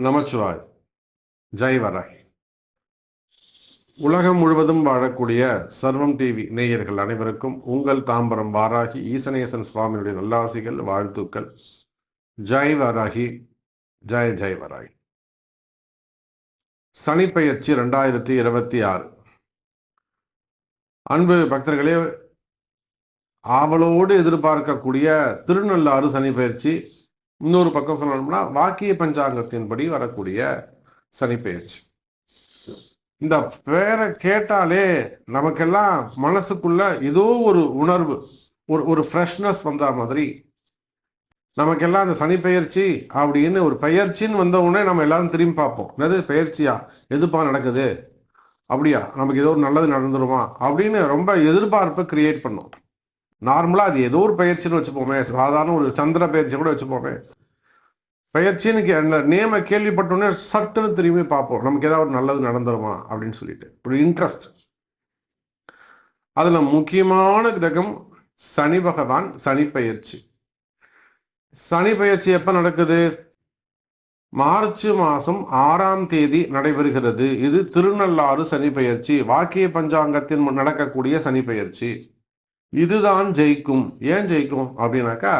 நமச்சிவாய். ஜெய் வராகி. உலகம் முழுவதும் வாழக்கூடிய சர்வம் டிவி நேயர்கள் அனைவருக்கும் உங்கள் தாம்பரம் வாராகி ஈசனேசன் சுவாமியுடைய நல்லாசிகள், வாழ்த்துக்கள். ஜெய் வராகி, ஜெய் ஜெய் வராகி. சனிப்பெயர்ச்சி 2026. அன்பு பக்தர்களே, ஆவலோடு எதிர்பார்க்கக்கூடிய திருநள்ளாறு சனிப்பெயர்ச்சி. இன்னொரு பக்கம் சொல்லணும்னா வாக்கிய பஞ்சாங்கத்தின்படி வரக்கூடிய சனிப்பெயர்ச்சி. இந்த பேரை கேட்டாலே நமக்கெல்லாம் மனசுக்குள்ள ஏதோ ஒரு உணர்வு, ஒரு ஃப்ரெஷ்னஸ் வந்த மாதிரி. நமக்கெல்லாம் அந்த சனிப்பெயர்ச்சி அப்படின்னு ஒரு பெயர்ச்சின்னு வந்த உடனே நம்ம எல்லாரும் திரும்பி பார்ப்போம். என்னது பெயர்ச்சியா? எதுப்பா நடக்குது? அப்படியா? நமக்கு ஏதோ ஒரு நல்லது நடந்துருமா அப்படின்னு ரொம்ப எதிர்பார்ப்பை கிரியேட் பண்ணோம். நார்மலாக அது ஏதோ ஒரு பயிற்சின்னு வச்சுப்போமே, சாதாரண ஒரு சந்திர பயிற்சி கூட வச்சுப்போமே. பயிற்சின்னு நேமை கேள்விப்பட்டோன்னே சட்டுன்னு திரும்பி பார்ப்போம், நமக்கு ஏதாவது ஒரு நல்லது நடந்துருமா அப்படின்னு சொல்லிட்டு ஒரு இன்ட்ரெஸ்ட். அதில் முக்கியமான கிரகம் சனி பகவான். சனி பயிற்சி எப்போ நடக்குது? மார்ச் மாதம் 6ஆம் தேதி நடைபெறுகிறது. இது திருநள்ளாறு சனி பயிற்சி, வாக்கிய பஞ்சாங்கத்தின் நடக்கக்கூடிய சனி பயிற்சி. இதுதான் ஜெயிக்கும். ஏன் ஜெயிக்கும் அப்படின்னாக்கா,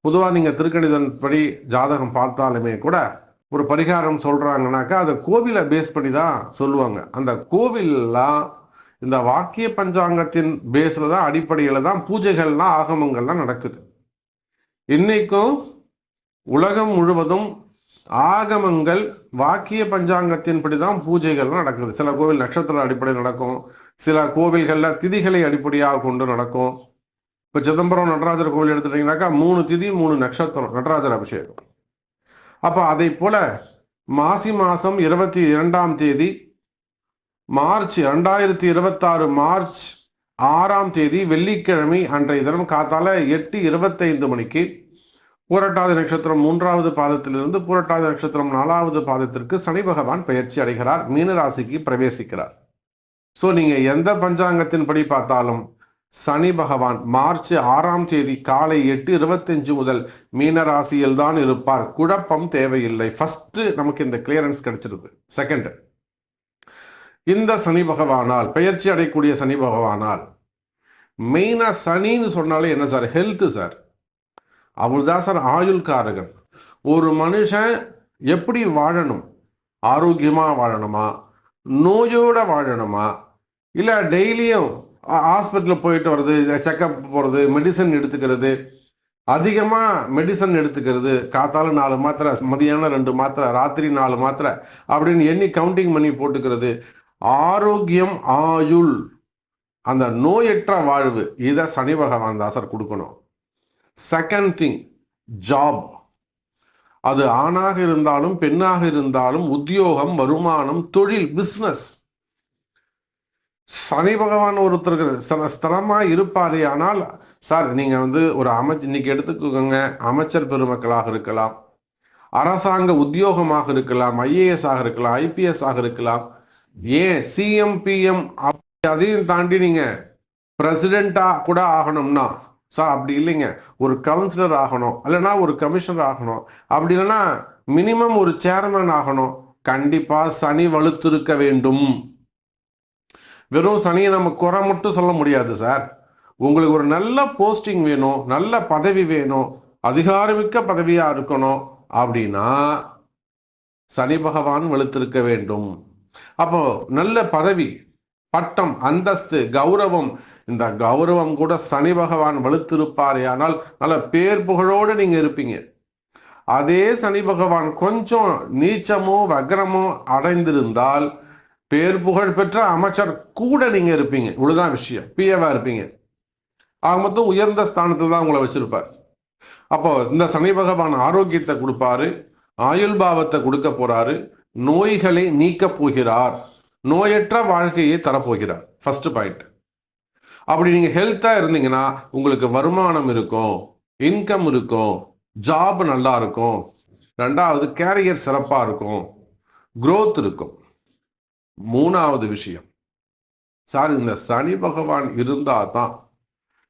பொதுவாக நீங்கள் திருக்கணிதன் படி ஜாதகம் பார்த்தாலுமே கூட ஒரு பரிகாரம் சொல்கிறாங்கனாக்கா அதை கோவிலை பேஸ் பண்ணி தான் சொல்லுவாங்க. அந்த கோவில்லாம் இந்த வாக்கிய பஞ்சாங்கத்தின் பேஸில் தான், அடிப்படையில் தான் பூஜைகள்லாம் ஆகமங்கள்லாம் நடக்குது. இன்னைக்கும் உலகம் முழுவதும் ஆகமங்கள் வாக்கிய பஞ்சாங்கத்தின்படி தான் பூஜைகள்லாம் நடக்குது. சில கோவில் நட்சத்திர அடிப்படையில் நடக்கும், சில கோவில்களில் திதிகளை அடிப்படையாக கொண்டு நடக்கும். இப்போ சிதம்பரம் நடராஜர் கோவில் எடுத்துட்டீங்கன்னாக்கா 3 திதி 3 நட்சத்திரம் நடராஜர் அபிஷேகம். அப்போ அதை போல மாசி மாதம் 22ஆம் தேதி மார்ச் 2026 மார்ச் 6ஆம் தேதி வெள்ளிக்கிழமை அன்றைய தினம் காத்தால 8:25 மணிக்கு பூரட்டாதி நட்சத்திரம் 3வது பாதத்திலிருந்து பூரட்டாதி நட்சத்திரம் 4வது பாதத்திற்கு சனி பகவான் பெயர்ச்சி அடைகிறார், மீனராசிக்கு பிரவேசிக்கிறார். ஸோ நீங்கள் எந்த பஞ்சாங்கத்தின் படி பார்த்தாலும் சனி பகவான் மார்ச் 6ஆம் தேதி காலை 8:25 முதல் மீனராசியில் தான் இருப்பார். குழப்பம் தேவையில்லை. ஃபர்ஸ்ட் நமக்கு இந்த கிளியரன்ஸ் கிடைச்சிருது. செகண்ட், இந்த சனி பகவானால் பெயர்ச்சி அடையக்கூடிய சனி பகவானால் மெயினாக சனின்னு சொன்னாலே என்ன சார்? Health sir. அவர் தான் சார் ஆயுள்காரகன். ஒரு மனுஷன் எப்படி வாழணும்? ஆரோக்கியமாக வாழணுமா, நோயோட வாழணுமா, இல்லை டெய்லியும் ஹாஸ்பிட்டலில் போயிட்டு வர்றது, செக்கப் போகிறது, மெடிசன் எடுத்துக்கிறது, அதிகமாக மெடிசன் எடுத்துக்கிறது, காத்தால 4 மாத்திரை, மதியானம் 2 மாத்திரை, ராத்திரி 4 மாத்திரை அப்படின்னு எண்ணி கவுண்டிங் பண்ணி போட்டுக்கிறது. ஆரோக்கியம், ஆயுள், அந்த நோயற்ற வாழ்வு, இதை சனி பகவான் தான் சார் கொடுக்கணும். Second thing, job. அது ஆணாக இருந்தாலும் பெண்ணாக இருந்தாலும் உத்தியோகம், வருமானம், தொழில், பிஸ்னஸ். சனி பகவான் ஒருத்தருக்கு ஸ்திரமாக இருப்பார். ஆனால் சார் நீங்கள் ஒரு இன்னைக்கு எடுத்துக்கோங்க, அமைச்சர் பெருமக்களாக இருக்கலாம், அரசாங்க உத்தியோகமாக இருக்கலாம், ஐஏஎஸ் ஆக இருக்கலாம், ஐபிஎஸ் ஆக இருக்கலாம், ஏன் சிஎம் பிஎம் அதையும் தாண்டி நீங்கள் பிரசிடெண்ட்டாக கூட ஆகணும்னா சார் அப்படி இல்லைங்க, ஒரு கவுன்சிலர் ஆகணும், இல்லைன்னா ஒரு கமிஷனர் ஆகணும், அப்படி இல்லைன்னா மினிமம் ஒரு சேர்மன் ஆகணும். கண்டிப்பாக சனி வலுத்திருக்க வேண்டும். வெறும் சனியை நம்ம குறை மட்டும் சொல்ல முடியாது சார். உங்களுக்கு ஒரு நல்ல போஸ்டிங் வேணும், நல்ல பதவி வேணும், அதிகாரமிக்க பதவியாக இருக்கணும் அப்படின்னா சனி பகவான் வலுத்திருக்க வேண்டும். அப்போ நல்ல பதவி, பட்டம், அந்தஸ்து, கௌரவம், இந்த கௌரவம் கூட சனி பகவான் வலுத்திருப்பாரே ஆனால் நல்ல பேர் புகழோடு நீங்கள் இருப்பீங்க. அதே சனி பகவான் கொஞ்சம் நீச்சமோ வக்ரமோ அடைந்திருந்தால் பேர் புகழ் பெற்ற அமைச்சர் கூட நீங்கள் இருப்பீங்க. இவ்வளோதான் விஷயம். பிஏவா இருப்பீங்க. ஆக மொத்தம் உயர்ந்த ஸ்தானத்தில் தான் உங்களை வச்சிருப்பார். அப்போ இந்த சனி பகவான் ஆரோக்கியத்தை கொடுப்பாரு, ஆயுள் பாவத்தை கொடுக்க போறாரு, நோய்களை நீக்க போகிறார், நோயற்ற வாழ்க்கையை தரப்போகிறார். First point. அப்படி நீங்கள் ஹெல்த்தாக இருந்தீங்கன்னா உங்களுக்கு வருமானம் இருக்கும், இன்கம் இருக்கும், ஜாப் நல்லா இருக்கும், 2வது கேரியர் சிறப்பாக இருக்கும், growth இருக்கும். 3வது விஷயம் சார், இந்த சனி பகவான் இருந்தால் தான்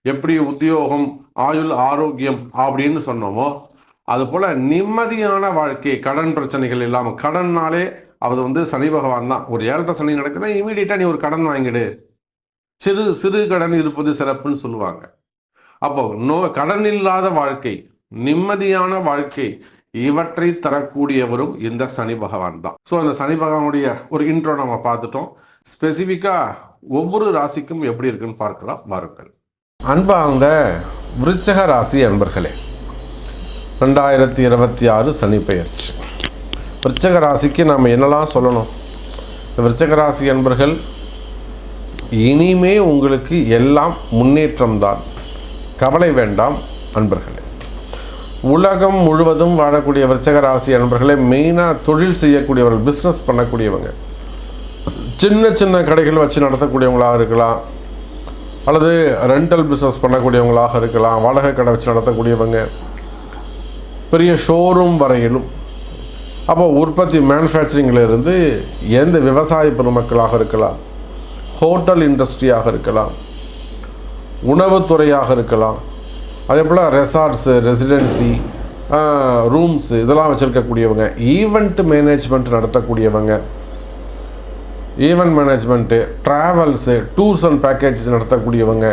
எப்படி உத்தியோகம், ஆயுள், ஆரோக்கியம் அப்படின்னு சொன்னோமோ அதுபோல் நிம்மதியான வாழ்க்கை, கடன் பிரச்சனைகள் இல்லாமல், கடன்னாலே அது சனி பகவான் தான். ஒரு 7.5 சனி நடக்குதுன்னா இமீடியட்டாக நீ ஒரு கடன் வாங்கிடு, சிறு சிறு கடன் இருப்பது சிறப்புன்னு சொல்லுவாங்க. அப்போ கடன் இல்லாத வாழ்க்கை, நிம்மதியான வாழ்க்கை, இவற்றை தரக்கூடியவரும் இந்த சனி பகவான் தான். ஸோ அந்த சனி பகவானுடைய ஒரு இன்ட்ரோ நம்ம பார்த்துட்டோம். ஸ்பெசிஃபிக்காக ஒவ்வொரு ராசிக்கும் எப்படி இருக்குன்னு பார்க்கலாம் வாருங்கள். அன்பார்ந்த விருச்சிக ராசி அன்பர்களே, 2026 சனி பெயர்ச்சி. விருச்சிக ராசிக்கு நாம் என்னெல்லாம் சொல்லணும்? விருச்சிக ராசி அன்பர்கள், இனிமே உங்களுக்கு எல்லாம் முன்னேற்றம்தான், கவலை வேண்டாம் அன்பர்களே. உலகம் முழுவதும் வாழக்கூடிய விருச்சிக ராசி அன்பர்களே, மெயினாக தொழில் செய்யக்கூடியவர்கள், பிஸ்னஸ் பண்ணக்கூடியவங்க, சின்ன சின்ன கடைகள் வச்சு நடத்தக்கூடியவங்களாக இருக்கலாம், அல்லது ரெண்டல் பிஸ்னஸ் பண்ணக்கூடியவங்களாக இருக்கலாம், வாடகை கடை வச்சு நடத்தக்கூடியவங்க, பெரிய ஷோரூம் வரையிலும், அப்போ உற்பத்தி மேனுஃபேக்சரிங்கில் இருந்து எந்த விவசாய பெருமக்களாக இருக்கலாம், ஹோட்டல் இண்டஸ்ட்ரியாக இருக்கலாம், உணவுத்துறையாக இருக்கலாம், அதே போல் ரெசார்ட்ஸு, ரெசிடென்சி, ரூம்ஸு இதெல்லாம் வச்சுருக்கக்கூடியவங்க, ஈவெண்ட் மேனேஜ்மெண்ட் நடத்தக்கூடியவங்க, event management, travels, tours and packages நடத்தக்கூடியவங்க,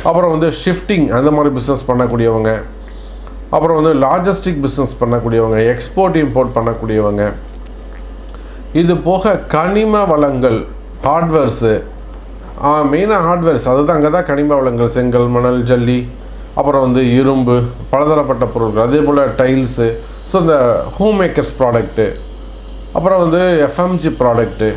அப்புறம் ஷிஃப்டிங் அந்த மாதிரி பிஸ்னஸ் பண்ணக்கூடியவங்க, அப்புறம் லாஜிஸ்டிக் பிஸ்னஸ் பண்ணக்கூடியவங்க, எக்ஸ்போர்ட் இம்போர்ட் பண்ணக்கூடியவங்க, இது போக கனிம வளங்கள், ஹார்ட்வேர்ஸு, மெயினாக ஹார்ட்வேர்ஸ், அதுதான் அங்கே தான் கனிம வளங்கள், செங்கல், மணல், ஜல்லி, அப்புறம் இரும்பு, பலதரப்பட்ட பொருட்கள், அதே போல் டைல்ஸு, ஸோ இந்த ஹோம் மேக்கர்ஸ் ப்ராடக்ட்டு, அப்புறம் எஃப்எம்ஜி ப்ராடக்ட்டு,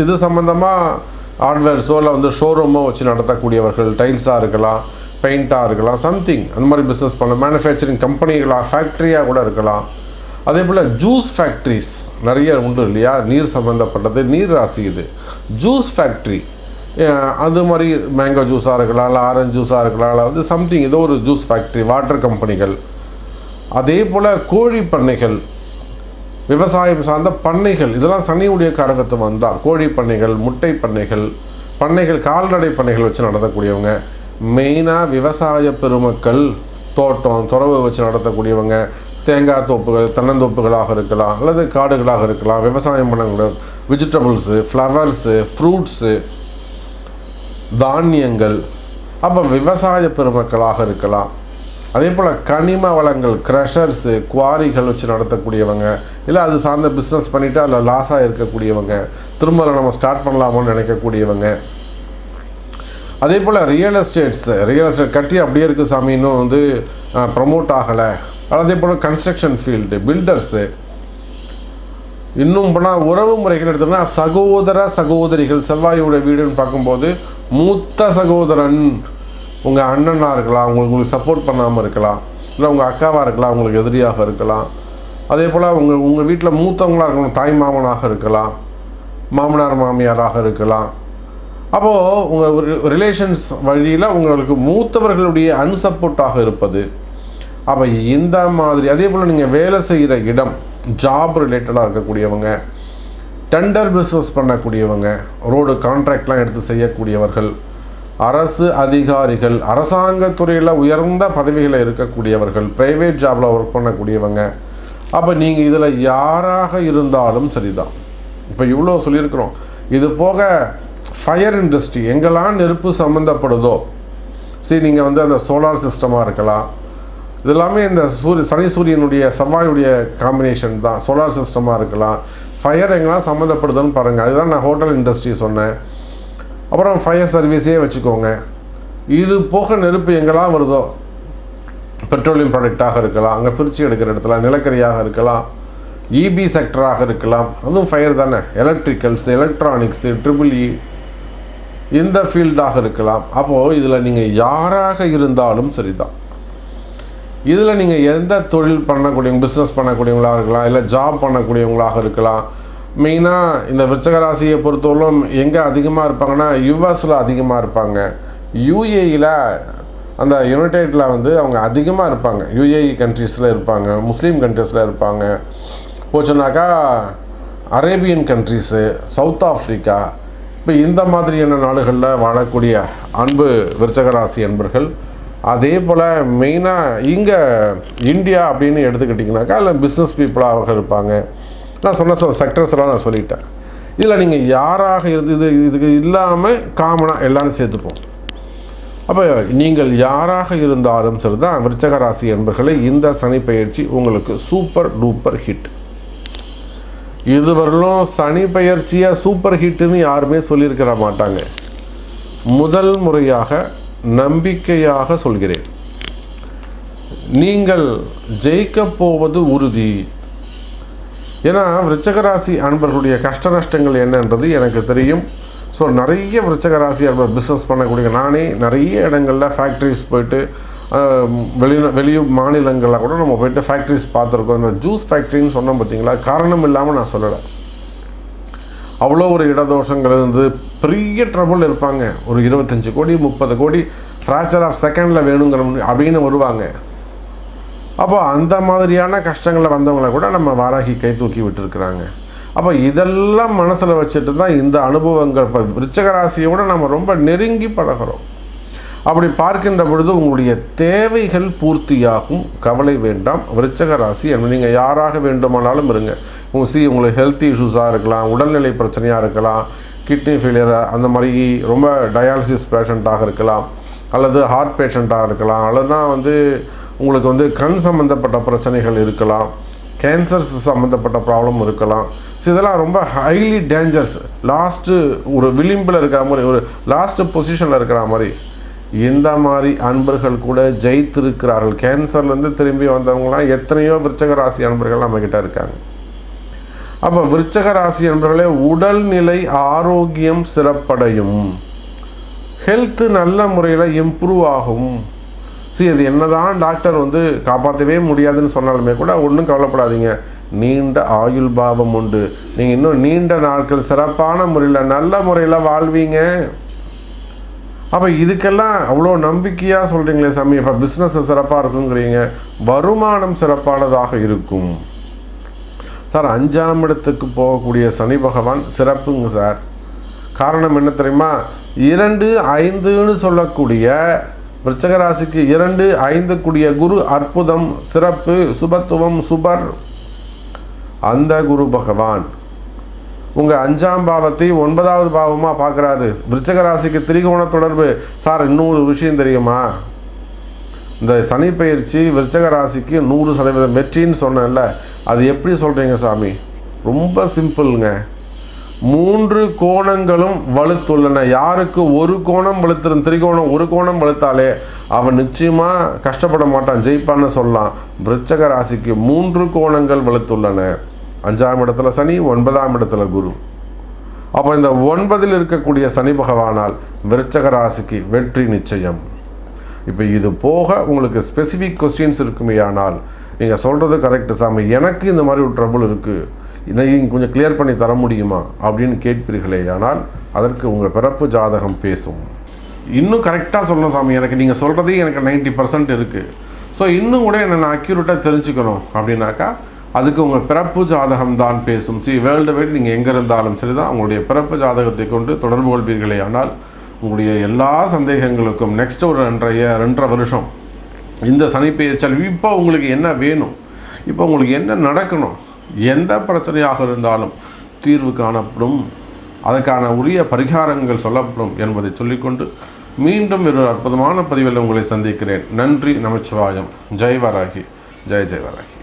இது சம்மந்தமாக ஹார்ட்வேர்ஸோ இல்லை ஷோரூமோ வச்சு நடத்தக்கூடியவர்கள், டைல்ஸாக இருக்கலாம், பெயிண்ட்டாக இருக்கலாம், சம்திங் அந்த மாதிரி பிஸ்னஸ் பண்ண, மேனுஃபேக்சரிங் கம்பெனிகளாக, ஃபேக்ட்ரியாக கூட இருக்கலாம். அதே போல் ஜூஸ் ஃபேக்ட்ரிஸ் நிறைய உண்டு இல்லையா, நீர் சம்மந்தப்பட்டது, நீர் ராசி இது, ஜூஸ் ஃபேக்ட்ரி, அது மாதிரி மேங்கோ ஜூஸாக இருக்கலாம், இல்லை ஆரஞ்சு ஜூஸாக இருக்கலாம், இல்லை சம்திங் ஏதோ ஒரு ஜூஸ் ஃபேக்ட்ரி, வாட்டர் கம்பெனிகள், அதே போல் கோழி பண்ணைகள், விவசாயம் சார்ந்த பண்ணைகள், இதெல்லாம் சனியுடைய காரகத்துவம் தான். கோழி பண்ணைகள், முட்டை பண்ணைகள், கால்நடை பண்ணைகள் வச்சு நடத்தக்கூடியவங்க, மெயினாக விவசாய பெருமக்கள், தோட்டம் துறவு வச்சு நடத்தக்கூடியவங்க, தேங்காய் தோப்புகள், தென்னந்தோப்புகளாக இருக்கலாம், அல்லது காடுகளாக இருக்கலாம், விவசாயம் பண்ணக்கூடிய வெஜிடபிள்ஸு, ஃப்ளவர்ஸு, ஃப்ரூட்ஸு, தானியங்கள், அப்போ விவசாய பெருமக்களாக இருக்கலாம். அதே போல் கனிம வளங்கள், க்ரஷர்ஸு, குவாரிகள் வச்சு நடத்தக்கூடியவங்க, இல்லை அது சார்ந்த பிஸ்னஸ் பண்ணிவிட்டு அதில் லாஸாக இருக்கக்கூடியவங்க, திரும்ப நம்ம ஸ்டார்ட் பண்ணலாமோன்னு நினைக்கக்கூடியவங்க. அதே போல் ரியல் எஸ்டேட் கட்டி அப்படியே இருக்குது சாமி, இன்னும் ப்ரமோட் ஆகலை. அதே போல் கன்ஸ்ட்ரக்ஷன் ஃபீல்டு, பில்டர்ஸு, இன்னும் போனால் உறவு முறைகள் எடுத்தோம்னா சகோதர சகோதரிகள், செவ்வாயோட வீடுன்னு பார்க்கும்போது மூத்த சகோதரன் உங்கள் அண்ணனாக இருக்கலாம், உங்களுக்கு சப்போர்ட் பண்ணாமல் இருக்கலாம், இல்லை உங்கள் அக்காவாக இருக்கலாம், உங்களுக்கு எதிரியாக இருக்கலாம். அதே போல் உங்கள் வீட்டில் மூத்தவங்களாக இருக்கணும், தாய் மாமனாக இருக்கலாம், மாமனார் மாமியாராக இருக்கலாம். அப்போது உங்கள் ரிலேஷன்ஸ் வழியில் உங்களுக்கு மூத்தவர்களுடைய அன்சப்போர்ட்டாக இருப்பது. அப்போ இந்த மாதிரி, அதே போல் நீங்கள் வேலை செய்கிற இடம், ஜாப் ரிலேட்டடாக இருக்கக்கூடியவங்க, டெண்டர் பிஸ்னஸ் பண்ணக்கூடியவங்க, ரோடு கான்ட்ராக்ட்லாம் எடுத்து செய்யக்கூடியவர்கள், அரசு அதிகாரிகள், அரசாங்கத்துறையில் உயர்ந்த பதவிகளில் இருக்கக்கூடியவர்கள், ப்ரைவேட் ஜாபில் ஒர்க் பண்ணக்கூடியவங்க. அப்போ நீங்கள் இதில் யாராக இருந்தாலும் சரிதான். இப்போ இவ்வளோ சொல்லியிருக்கிறோம். இது போக ஃபயர் இண்டஸ்ட்ரி, எங்கெல்லாம் நெருப்பு சம்மந்தப்படுதோ, சரி நீங்கள் அந்த சோலார் சிஸ்டமாக இருக்கலாம், இது எல்லாமே இந்த சனி சூரியனுடைய செவ்வாயுடைய காம்பினேஷன் தான். சோலார் சிஸ்டமாக இருக்கலாம், ஃபயர் எங்கெல்லாம் சம்மந்தப்படுதுன்னு பாருங்கள். அதுதான் நான் ஹோட்டல் இண்டஸ்ட்ரி சொன்னேன். அப்புறம் ஃபயர் சர்வீஸே வச்சுக்கோங்க. இது போக நெருப்பு எங்கெல்லாம் வருதோ, பெட்ரோலியம் ப்ராடக்டாக இருக்கலாம், அங்கே பிரித்து எடுக்கிற இடத்துல, நிலக்கரியாக இருக்கலாம், இபி செக்டராக இருக்கலாம், அதுவும் ஃபயர் தானே, எலக்ட்ரிக்கல்ஸ், எலக்ட்ரானிக்ஸு, EEE இந்த ஃபீல்டாக இருக்கலாம். அப்போது இதில் நீங்கள் யாராக இருந்தாலும் சரிதான். இதில் நீங்கள் எந்த தொழில் பண்ணக்கூடியவங்க, பிஸ்னஸ் பண்ணக்கூடியவங்களாக இருக்கலாம், இல்லை ஜாப் பண்ணக்கூடியவங்களாக இருக்கலாம். மெயினாக இந்த விருச்சிக ராசியை பொறுத்தவரைக்கும் எங்கே அதிகமாக இருப்பாங்கன்னா, யூஎஸில் அதிகமாக இருப்பாங்க, யூஏஇயில், அந்த யுனைடெடில் அவங்க அதிகமாக இருப்பாங்க, யூஏஇ கண்ட்ரீஸில் இருப்பாங்க, முஸ்லீம் கண்ட்ரீஸில் இருப்பாங்க. போச்சுனாக்கா அரேபியன் கண்ட்ரீஸு, சவுத் ஆஃப்ரிக்கா, இப்போ இந்த மாதிரியான நாடுகளில் வாழக்கூடிய அன்பு விருச்சிக ராசி அன்பர்கள், அதே போல் மெயினாக இங்கே இந்தியா அப்படின்னு எடுத்துக்கிட்டிங்கனாக்கா அதில் பிஸ்னஸ் பீப்புளாக இருப்பாங்க. நான் சொன்ன செக்டர்ஸ்லாம் நான் சொல்லிட்டேன். இதில் நீங்கள் யாராக இருந்து இதுக்கு இல்லாமல் காமனாக எல்லாரும் சேர்த்துப்போம். அப்போ நீங்கள் யாராக இருந்தாலும் சரி தான் விருச்சக ராசி என்பர்களை இந்த சனி பெயர்ச்சி உங்களுக்கு சூப்பர் டூப்பர் ஹிட். இதுவரையிலும் சனி பெயர்ச்சியாக சூப்பர் ஹிட்டுன்னு யாருமே சொல்லியிருக்கிற மாட்டாங்க. முதல் முறையாக நம்பிக்கையாக சொல்கிறேன், நீங்கள் ஜெயிக்கப் போவது உறுதி. ஏன்னா விருச்சக ராசி அன்பர்களுடைய கஷ்ட நஷ்டங்கள் என்னன்றது எனக்கு தெரியும். ஸோ நிறைய விருச்சக ராசி அன்பர் பிஸ்னஸ் பண்ணக்கூடிய நானே நிறைய இடங்களில் ஃபேக்ட்ரிஸ் போயிட்டு வெளியூர் மாநிலங்களில் கூட நம்ம போயிட்டு ஃபேக்ட்ரிஸ் பார்த்துருக்கோம். இந்த ஜூஸ் ஃபேக்ட்ரின்னு சொன்னோம் பார்த்தீங்களா, காரணம் இல்லாமல் நான் சொல்லலை. அவ்வளோ ஒரு இடதோஷங்கள் இருந்து பெரிய ட்ரபுள் இருப்பாங்க. ஒரு 25 கோடி 30 கோடி ஃப்ராக்சர் ஆஃப் செகண்டில் வேணுங்கிற அப்படின்னு வருவாங்க. அப்போ அந்த மாதிரியான கஷ்டங்களில் வந்தவங்களை கூட நம்ம வாராகி கை தூக்கி விட்டுருக்குறாங்க. அப்போ இதெல்லாம் மனசில் வச்சுட்டு தான் இந்த அனுபவங்கள் இப்போ விருச்சக ராசியோடு நம்ம ரொம்ப நெருங்கி பழகிறோம். அப்படி பார்க்கின்ற பொழுது உங்களுடைய தேவைகள் பூர்த்தியாகும். கவலை வேண்டாம். விருச்சக ராசி நீங்கள் யாராக வேண்டுமானாலும் இருங்க. உங்களுக்கு ஹெல்த் இஷ்யூஸாக இருக்கலாம், உடல்நிலை பிரச்சனையாக இருக்கலாம், கிட்னி ஃபெயிலியர் அந்த மாதிரி ரொம்ப டயாலிசிஸ் பேஷண்ட்டாக இருக்கலாம், அல்லது ஹார்ட் பேஷண்ட்டாக இருக்கலாம், அல்லதுனா உங்களுக்கு கண் சம்மந்தப்பட்ட பிரச்சனைகள் இருக்கலாம், கேன்சர்ஸ் சம்மந்தப்பட்ட ப்ராப்ளம் இருக்கலாம். ஸோ இதெல்லாம் ரொம்ப ஹைலி டேஞ்சர்ஸ், லாஸ்ட்டு ஒரு விளிம்பில் இருக்கிற மாதிரி, ஒரு லாஸ்ட்டு பொசிஷனில் இருக்கிற மாதிரி இந்த மாதிரி அன்பர்கள் கூட ஜெயித்திருக்கிறார்கள். கேன்சர்லேருந்து திரும்பி வந்தவங்களாம் எத்தனையோ விருச்சக ராசி அன்பர்கள் நம்மக்கிட்ட இருக்காங்க. அப்போ விருச்சக ராசி அன்பர்களே, உடல்நிலை ஆரோக்கியம் சிறப்படையும், ஹெல்த்து நல்ல முறையில் இம்ப்ரூவ் ஆகும். இது என்னதான் டாக்டர் காப்பாற்றவே முடியாதுன்னு சொன்னாலுமே கூட ஒன்றும் கவலைப்படாதீங்க, நீண்ட ஆயுள் பாவம் உண்டு. நீங்கள் இன்னும் நீண்ட நாட்கள் சிறப்பான முறையில் நல்ல முறையில் வாழ்வீங்க. அப்போ இதுக்கெல்லாம் அவ்வளோ நம்பிக்கையாக சொல்கிறீங்களே சாமி, இப்போ பிஸ்னஸ் சிறப்பாக இருக்குங்கிறீங்க, வருமானம் சிறப்பானதாக இருக்கும். சார் 5ஆம் இடத்துக்கு போகக்கூடிய சனி பகவான் சிறப்புங்க சார். காரணம் என்ன தெரியுமா? 2, 5ன்னு சொல்லக்கூடிய விருச்சக ராசிக்கு 2, 5 கூடிய குரு அற்புதம், சிறப்பு, சுபத்துவம், சுபர். அந்த குரு பகவான் உங்கள் 5ஆம் பாவத்தை 9வது பாவமாக பார்க்குறாரு. விருச்சக ராசிக்கு திரிகோண தொடர்பு. சார் இன்னொரு விஷயம் தெரியுமா? இந்த சனி பயிற்சி விருச்சக ராசிக்கு 100% வெற்றின்னு சொன்னேன்ல, அது எப்படி சொல்கிறீங்க சாமி? ரொம்ப சிம்பிளுங்க. 3 கோணங்களும் வலுத்துள்ளன. யாருக்கு ஒரு கோணம் வலுத்துரும், திரிகோணம் ஒரு கோணம் வலுத்தாலே அவன் நிச்சயமாக கஷ்டப்பட மாட்டான், ஜெயிப்பான்னு சொல்லலாம். விருச்சக ராசிக்கு 3 கோணங்கள் வலுத்துள்ளன. 5ஆம் இடத்துல சனி, 9ஆம் இடத்துல குரு. அப்போ இந்த 9ல் இருக்கக்கூடிய சனி பகவானால் விருச்சக ராசிக்கு வெற்றி நிச்சயம். இப்போ இது போக உங்களுக்கு ஸ்பெசிஃபிக் கொஸ்டின்ஸ் இருக்குமே, ஆனால் நீங்கள் சொல்கிறது கரெக்டு சாமி, எனக்கு இந்த மாதிரி ஒரு ட்ரபுள் இருக்குது, நீங்கள் கொஞ்சம் கிளியர் பண்ணி தர முடியுமா அப்படின்னு கேட்பீர்களே, ஆனால் அதற்கு உங்கள் பிறப்பு ஜாதகம் பேசும். இன்னும் கரெக்டாக சொல்லணும் சாமி, எனக்கு நீங்கள் சொல்கிறதே எனக்கு 90% இருக்குது. ஸோ இன்னும் கூட என்ன நான் அக்யூரேட்டாக தெரிஞ்சுக்கணும் அப்படின்னாக்கா அதுக்கு உங்கள் பிறப்பு ஜாதகம் தான் பேசும். வேர்ல்டு வைட் நீங்கள் எங்கே இருந்தாலும் சரி தான் உங்களுடைய பிறப்பு ஜாதகத்தை கொண்டு தொடர்பு கொள்வீர்களே, ஆனால் உங்களுடைய எல்லா சந்தேகங்களுக்கும் நெக்ஸ்ட் ஒரு 2.5 வருஷம் இந்த சனி பெயர்ச்சால் இப்போ உங்களுக்கு என்ன வேணும், இப்போ உங்களுக்கு என்ன நடக்கணும், எந்த பிரச்சனையாக இருந்தாலும் தீர்வு காணப்படும், அதற்கான உரிய பரிகாரங்கள் சொல்லப்படும் என்பதை சொல்லிக்கொண்டு மீண்டும் ஒரு அற்புதமான பதிவில் உங்களை சந்திக்கிறேன். நன்றி. நமச்சிவாயம். ஜெய் வராகி. ஜெய் ஜெய் வராகி.